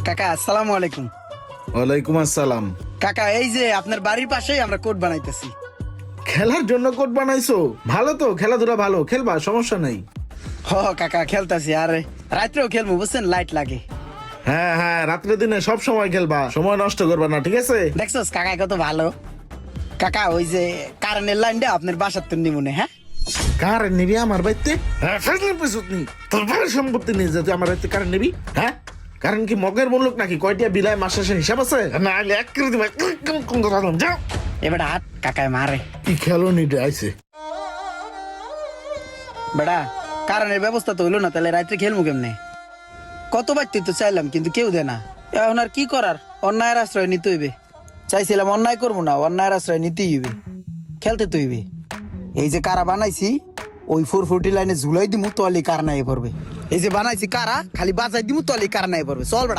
কাকা আসসালামু আলাইকুম। ওয়ালাইকুম আসসালাম। কাকা এই যে আপনার বাড়ির পাশেই আমরা কোর্ট বানাইতেছি। খেলার জন্য কোর্ট বানাইছো? ভালো তো, খেলাধুলা ভালো, খেলবা, সমস্যা নাই। হ কাকা খেলতাছি, আর রাত্রেও খেলবো বুঝছেন, লাইট লাগে। হ্যাঁ হ্যাঁ, রাত্রে দিনে সব সময় খেলবা, সময় নষ্ট করবা না, ঠিক আছে? দেখছোস কাকা কত ভালো। কাকা ওই যে কারেন্টের লাইনটা আপনার বাসার তো নিমুনে, হ্যাঁ কারেন্ট নিবি আমার বাড়িতে? হ্যাঁ, ফেসলে পেছুত নি তোর বাড়ির সম্পত্তি নেই যে তুই আমার বাড়িতে কারেন্ট নিবি? হ্যাঁ, কারণ কি মগের মূল্য নাকি? কয়টা বিলায় মাস শেষে হিসাব আছে? না হলে এক করে দিবা, যাও। এবার হাত কাকায় মারে। কি খেলো নিতে আইছে? বেড়া কারেন্টের ব্যবস্থা তো হইলো না, তাহলে রাত্রে খেলবো কেমনে? কতবার তুই তো চাইলাম কিন্তু কেউ দেয় না। এখন আর কি করার, অন্যায়ের আশ্রয় নিতে হইবে। চাইছিলাম অন্যায় করবো না, অন্যায়ের আশ্রয় নিতেই হইবে, খেলতে তো হইবে। এই যে কারা বানাইছি ওই 440 লাইনে ঝুলাই দিমু তলি কার নাই পড়বে। এই যে বানাইছি কারা, খালি বাজাই দিমু তলি কার নাই পড়বে। চল বেড়া।